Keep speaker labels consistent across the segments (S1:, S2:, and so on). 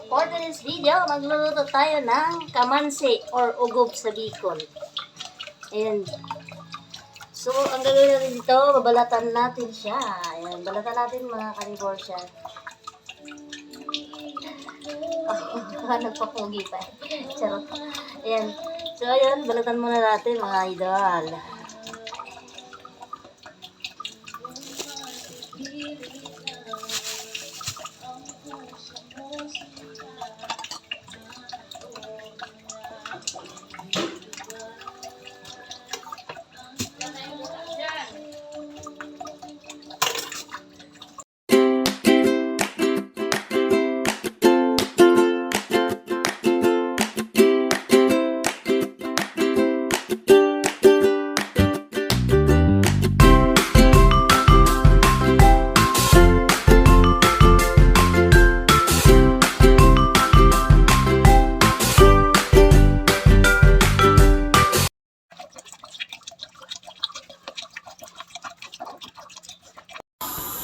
S1: For today's video, magluluto tayo ng kamansi or ugob sa Bicol. Ayan. So, ang gagawin natin dito, babalatan natin siya. Ayan, balatan natin mga kanibor siya. Nagpapugi pa. Charot. Ayan. So, ayan, balatan muna natin mga idol.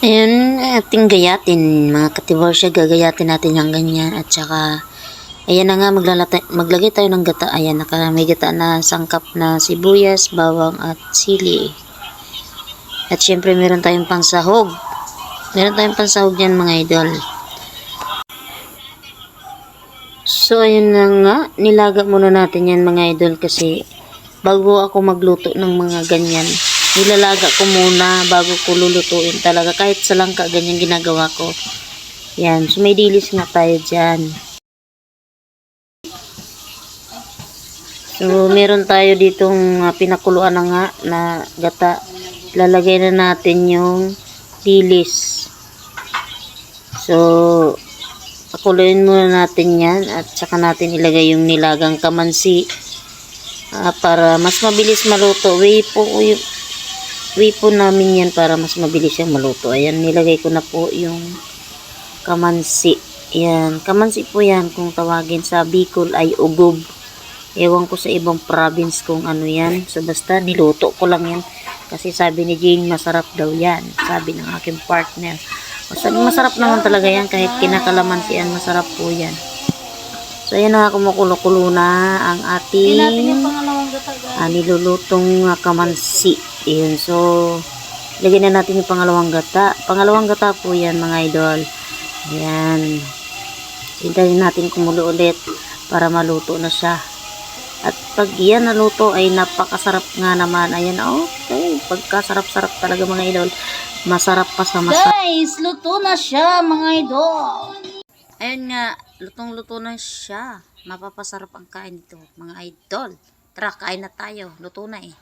S1: Ayan, ating gayatin, mga katiborsya, gagayatin natin ng ganyan. At saka, ayan na nga, maglagay tayo ng gata. Ayan, may gata na sangkap na sibuyas, bawang at sili. At syempre, meron tayong pansahog. Meron tayong pansahog yan, mga idol. So, ayun na nga, nilaga muna natin yan, mga idol, kasi bago ako magluto ng mga ganyan, nilalaga ko muna bago ko lulutuin talaga. Kahit sa langka, ganyan ginagawa ko. Yan. So, may dilis nga tayo dyan. So, meron tayo ditong pinakuluan na nga na gata. Lalagay na natin yung dilis. So, pakuluin muna natin yan at saka natin ilagay yung nilagang kamansi para mas mabilis maluto. Way po namin yan para mas mabilis siyang maluto. Ayan, nilagay ko na po yung kamansi. Ayan, kamansi po yan kung tawagin sa Bicol ay ugob. Ewan ko sa ibang province kung ano yan. So, basta niluto ko lang yan. Kasi sabi ni Jane, masarap daw yan. Sabi ng aking partner. Masarap naman talaga yan. Kahit kinakalamansi yan, masarap po yan. So, ayan na, kumukulo-kulo na ang ating nilulutong kamansi. Ayan, so, lagyan na natin yung pangalawang gata. Pangalawang gata po yan, mga idol. Ayan. Hintayin natin kumulo ulit para maluto na siya. At pag yan naluto ay napakasarap nga naman. Ayan, okay. Pagkasarap-sarap talaga, mga idol. Masarap pa sa masarap. Guys, luto na siya, mga idol. Ayan nga, lutong-luto na siya. Mapapasarap ang kain ito, mga idol. Tara, kain na tayo. Luto na eh.